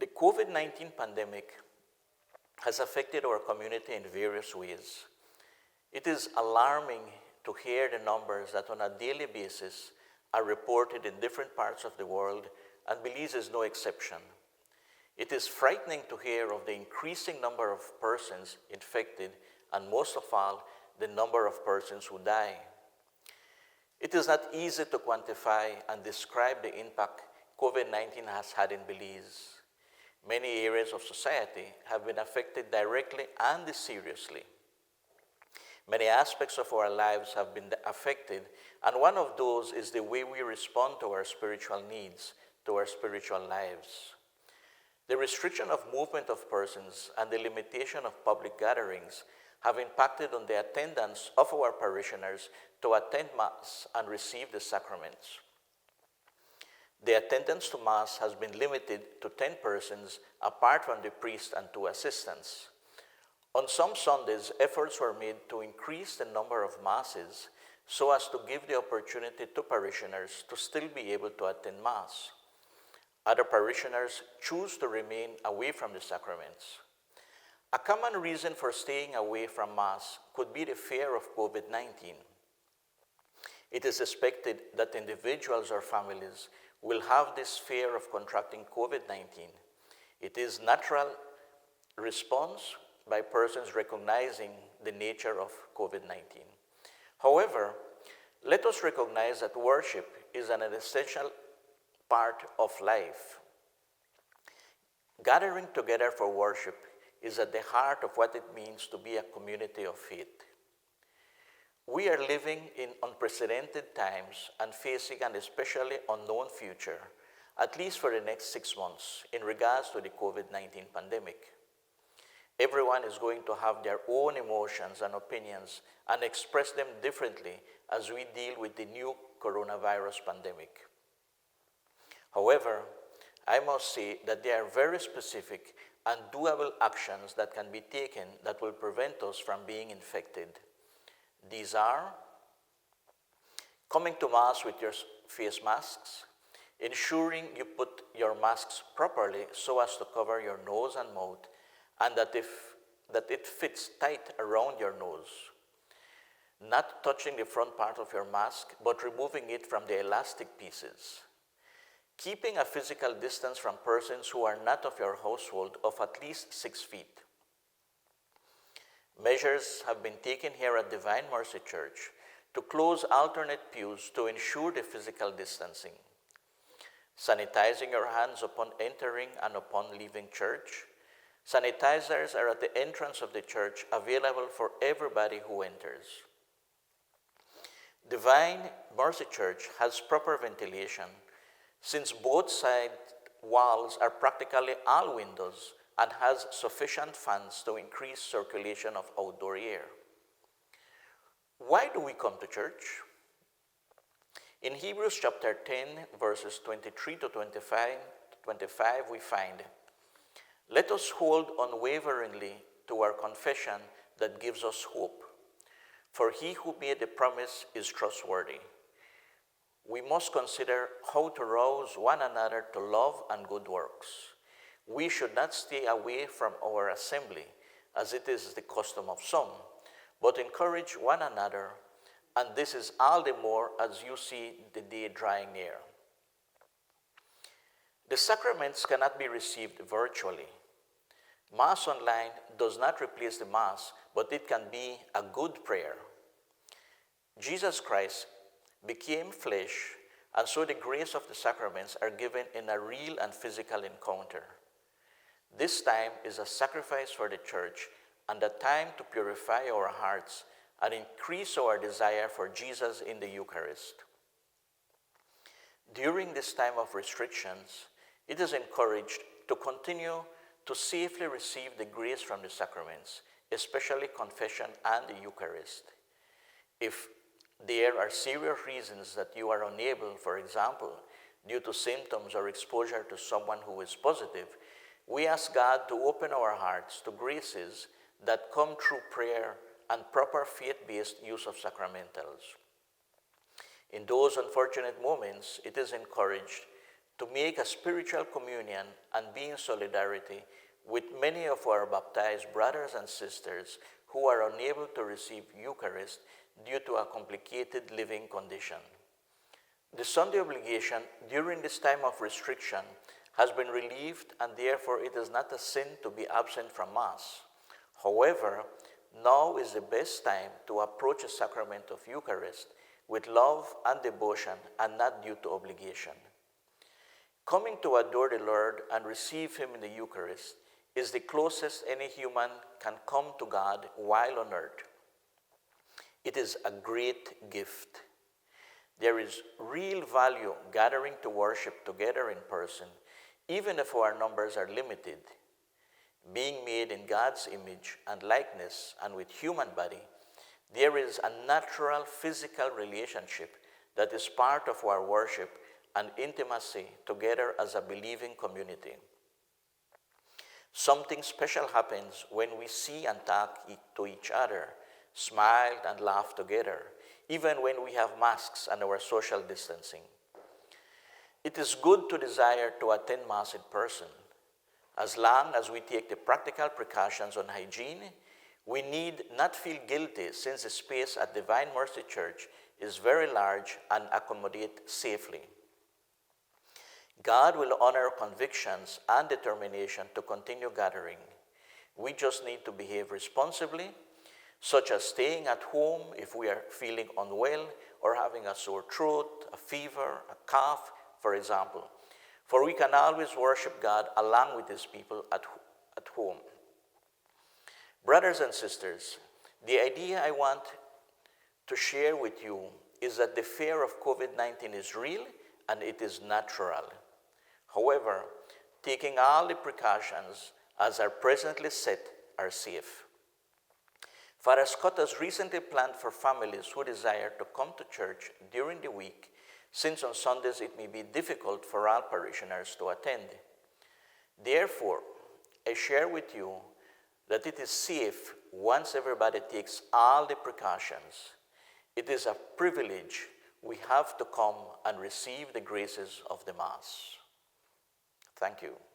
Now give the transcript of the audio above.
The COVID-19 pandemic has affected our community in various ways. It is alarming to hear the numbers that on a daily basis are reported in different parts of the world, and Belize is no exception. It is frightening to hear of the increasing number of persons infected, and most of all, the number of persons who die. It is not easy to quantify and describe the impact COVID-19 has had in Belize. Many areas of society have been affected directly and seriously. Many aspects of our lives have been affected, and one of those is the way we respond to our spiritual needs, to our spiritual lives. The restriction of movement of persons and the limitation of public gatherings have impacted on the attendance of our parishioners to attend Mass and receive the sacraments. The attendance to Mass has been limited to 10 persons apart from the priest and 2 assistants. On some Sundays, efforts were made to increase the number of Masses so as to give the opportunity to parishioners to still be able to attend Mass. Other parishioners choose to remain away from the sacraments. A common reason for staying away from Mass could be the fear of COVID-19. It is expected that individuals or families will have this fear of contracting COVID-19. It is natural response by persons recognizing the nature of COVID-19. However, let us recognize that worship is an essential part of life. Gathering together for worship is at the heart of what it means to be a community of faith. We are living in unprecedented times and facing an especially unknown future, at least for the next 6 months, in regards to the COVID-19 pandemic. Everyone is going to have their own emotions and opinions and express them differently as we deal with the new coronavirus pandemic. However, I must say that there are very specific and doable actions that can be taken that will prevent us from being infected. These are coming to Mass with your face masks, ensuring you put your masks properly so as to cover your nose and mouth, and that it fits tight around your nose. Not touching the front part of your mask, but removing it from the elastic pieces. Keeping a physical distance from persons who are not of your household of at least 6 feet. Measures have been taken here at Divine Mercy Church to close alternate pews to ensure the physical distancing. Sanitizing your hands upon entering and upon leaving church. Sanitizers are at the entrance of the church, available for everybody who enters. Divine Mercy Church has proper ventilation, since both side walls are practically all windows, and has sufficient fans to increase circulation of outdoor air. Why do we come to church? In Hebrews chapter 10, verses 23 to 25, we find, "Let us hold unwaveringly to our confession that gives us hope. For he who made the promise is trustworthy. We must consider how to rouse one another to love and good works. We should not stay away from our assembly, as it is the custom of some, but encourage one another, and this is all the more as you see the day drawing near." The sacraments cannot be received virtually. Mass online does not replace the Mass, but it can be a good prayer. Jesus Christ became flesh, and so the grace of the sacraments are given in a real and physical encounter. This time is a sacrifice for the church and a time to purify our hearts and increase our desire for Jesus in the Eucharist. During this time of restrictions, it is encouraged to continue to safely receive the grace from the sacraments, especially confession and the Eucharist. If there are serious reasons that you are unable, for example, due to symptoms or exposure to someone who is positive, we ask God to open our hearts to graces that come through prayer and proper faith-based use of sacramentals. In those unfortunate moments, it is encouraged to make a spiritual communion and be in solidarity with many of our baptized brothers and sisters who are unable to receive Eucharist due to a complicated living condition. The Sunday obligation during this time of restriction has been relieved, and therefore it is not a sin to be absent from Mass. However, now is the best time to approach the sacrament of Eucharist with love and devotion and not due to obligation. Coming to adore the Lord and receive Him in the Eucharist is the closest any human can come to God while on earth. It is a great gift. There is real value gathering to worship together in person, even if our numbers are limited. Being made in God's image and likeness and with human body, there is a natural physical relationship that is part of our worship and intimacy together as a believing community. Something special happens when we see and talk to each other, smile and laugh together, even when we have masks and our social distancing. It is good to desire to attend Mass in person. As long as we take the practical precautions on hygiene, we need not feel guilty since the space at Divine Mercy Church is very large and accommodate safely. God will honor convictions and determination to continue gathering. We just need to behave responsibly, such as staying at home if we are feeling unwell or having a sore throat, a fever, a cough, for example. For we can always worship God along with His people at home. Brothers and sisters, the idea I want to share with you is that the fear of COVID-19 is real and it is natural. However, taking all the precautions as are presently set are safe. Father Scott has recently planned for families who desire to come to church during the week, since on Sundays it may be difficult for all parishioners to attend. Therefore, I share with you that it is safe once everybody takes all the precautions. It is a privilege we have to come and receive the graces of the Mass. Thank you.